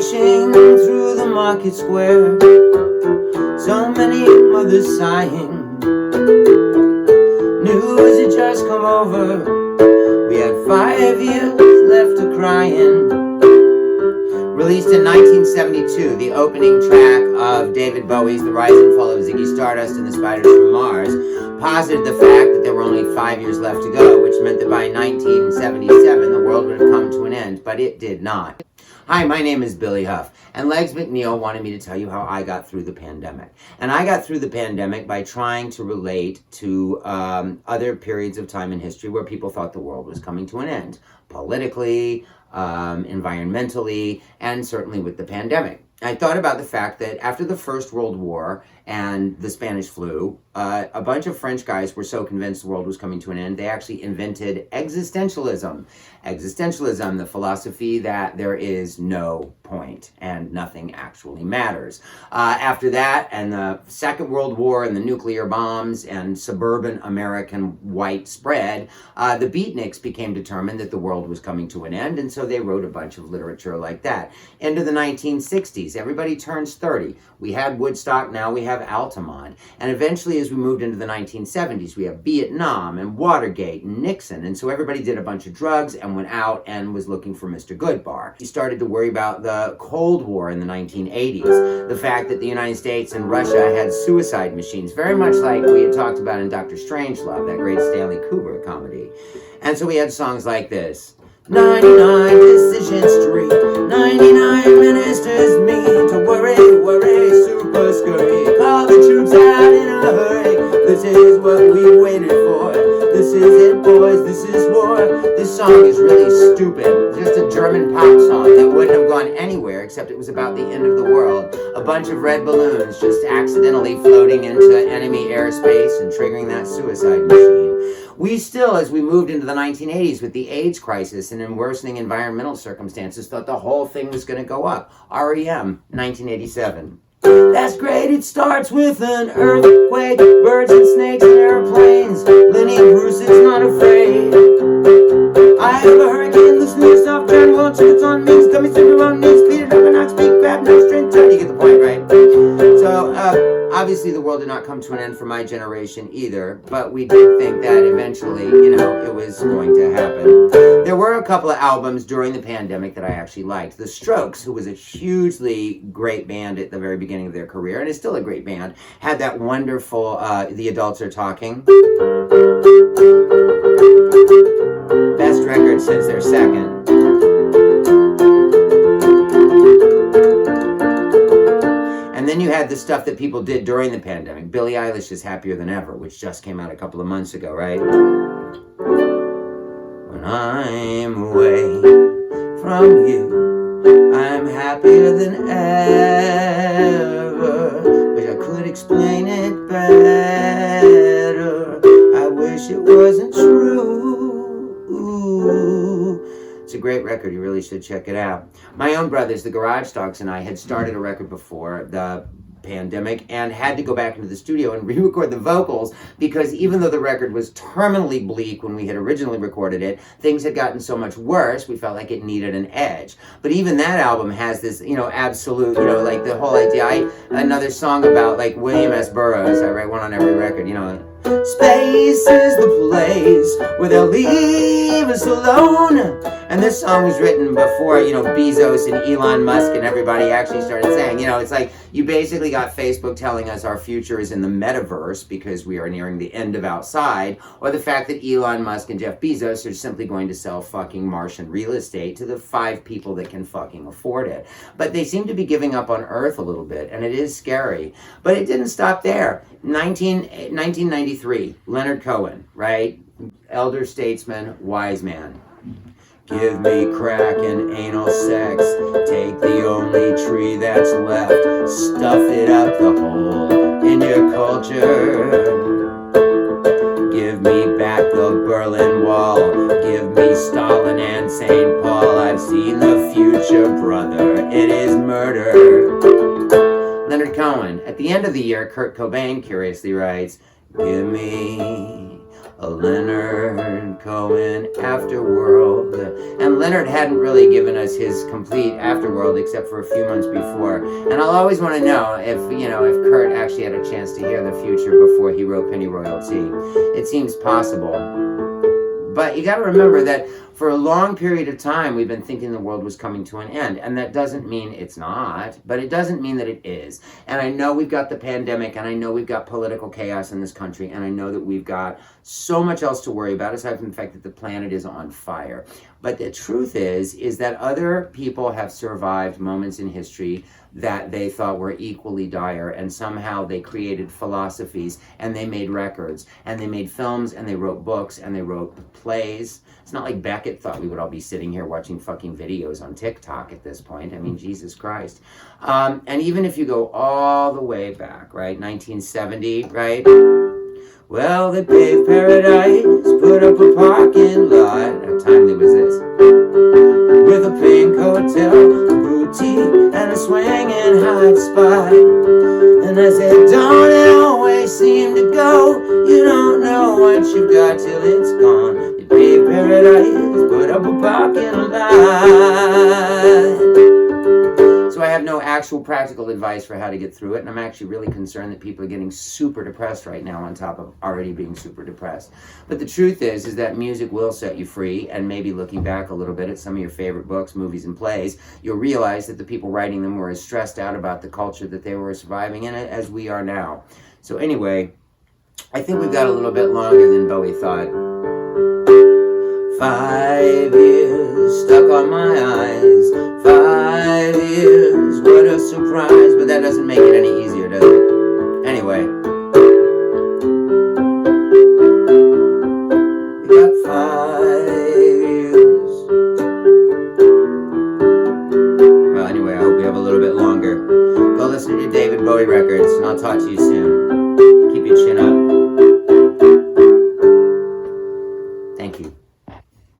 dashing through the market square. So many mothers sighing. News had just come over. We had 5 years left to crying. Released in 1972, the opening track of David Bowie's The Rise and Fall of Ziggy Stardust and the Spiders from Mars posited the fact that there were only 5 years left to go, which meant that by 1977 the world would have come to an end, but it did not. Hi, my name is Billy Hough, and Legs McNeil wanted me to tell you how I got through the pandemic. And I got through the pandemic by trying to relate to other periods of time in history where people thought the world was coming to an end, politically, environmentally, and certainly with the pandemic. I thought about the fact that after the First World War and the Spanish flu, a bunch of French guys were so convinced the world was coming to an end, they actually invented existentialism. Existentialism, the philosophy that there is no point and nothing actually matters. After that, and the Second World War and the nuclear bombs and suburban American white spread, the beatniks became determined that the world was coming to an end, and so they wrote a bunch of literature like that. Into the 1960s, everybody turns 30. We had Woodstock, now we have Altamont. And eventually, as we moved into the 1970s, we have Vietnam and Watergate and Nixon. And so everybody did a bunch of drugs and went out and was looking for Mr. Goodbar. He started to worry about the Cold War in the 1980s. The fact that the United States and Russia had suicide machines, very much like we had talked about in Dr. Strangelove, that great Stanley Kubrick comedy. And so we had songs like this. 99 Decision Street, 99 ministers meet to worry, super scurry. Call the troops out in a hurry. This is what we waited for. This is it, boys, this is war. This song is really stupid. Just a German pop song that wouldn't have gone anywhere except it was about the end of the world. A bunch of red balloons just accidentally floating into enemy airspace and triggering that suicide machine. We still, as we moved into the 1980s with the AIDS crisis and in worsening environmental circumstances, thought the whole thing was going to go up. REM, 1987. That's great, it starts with an earthquake, birds and snakes and airplanes. Lenny Bruce is not afraid. I have a hurricane, listen to yourself, turn one chickens on means, gummy super on knees, Peter Dog and Ox, big crab, no string turn. You get the point, right? So, obviously the world did not come to an end for my generation either, but we did think that eventually, it was going to happen. There were a couple of albums during the pandemic that I actually liked. The Strokes, who was a hugely great band at the very beginning of their career, and is still a great band, had that wonderful, The Adults Are Talking. Best record since their second. And then you had the stuff that people did during the pandemic. Billie Eilish is Happier Than Ever, which just came out a couple of months ago, right? When I'm away from you, I'm happier than ever. Wish I could explain it better. I wish it wasn't true. It's a great record. You really should check it out. My own brothers, the Garage Dogs, and I had started a record before the pandemic and had to go back into the studio and re-record the vocals because even though the record was terminally bleak when we had originally recorded it, things had gotten so much worse, we felt like it needed an edge. But even that album has this, absolute, like the whole idea. Another song about, like, William S. Burroughs, I write one on every record, Space is the place where they'll leave us alone. And this song was written before, Bezos and Elon Musk and everybody actually started saying, it's like you basically got Facebook telling us our future is in the metaverse because we are nearing the end of outside, or the fact that Elon Musk and Jeff Bezos are simply going to sell fucking Martian real estate to the 5 people that can fucking afford it. But they seem to be giving up on Earth a little bit, and it is scary. But it didn't stop there. 1993, Leonard Cohen, right? Elder statesman, wise man. Give me crack and anal sex. Take the only tree that's left. Stuff it up the hole in your culture. Give me back the Berlin Wall. Give me Stalin and St. Paul. I've seen the future, brother. It is murder. Leonard Cohen. At the end of the year, Kurt Cobain curiously writes, give me Leonard Cohen Afterworld. And Leonard hadn't really given us his complete Afterworld except for a few months before. And I'll always want to know if, you know, if Kurt actually had a chance to hear the future before he wrote Penny Royalty. It seems possible. But you got to remember that for a long period of time, we've been thinking the world was coming to an end. And that doesn't mean it's not, but it doesn't mean that it is. And I know we've got the pandemic, and I know we've got political chaos in this country, and I know that we've got so much else to worry about, aside from the fact that the planet is on fire. But the truth is that other people have survived moments in history that they thought were equally dire, and somehow they created philosophies, and they made records, and they made films, and they wrote books, and they wrote plays. It's not like Beckett thought we would all be sitting here watching fucking videos on TikTok at this point. I mean, Jesus Christ. And even if you go all the way back, right, 1970, right? Well, they paved paradise, put up a parking lot. What time was this? With a pink hotel, a boutique, and a swinging hot spot. And I said, don't it always seem to go? You don't know what you've got till it's gone. They paved paradise, put up a parking lot. So I have no actual practical advice for how to get through it, and I'm actually really concerned that people are getting super depressed right now on top of already being super depressed. But the truth is that music will set you free, and maybe looking back a little bit at some of your favorite books, movies, and plays, you'll realize that the people writing them were as stressed out about the culture that they were surviving in it as we are now. So anyway, I think we've got a little bit longer than Bowie thought. 5 years stuck on my eyes. 5 years, what a surprise. But that doesn't make it any easier, does it? Anyway. We got 5 years. Well, anyway, I hope you have a little bit longer. Go listen to your David Bowie records, and I'll talk to you soon. Keep your chin up. Thank you.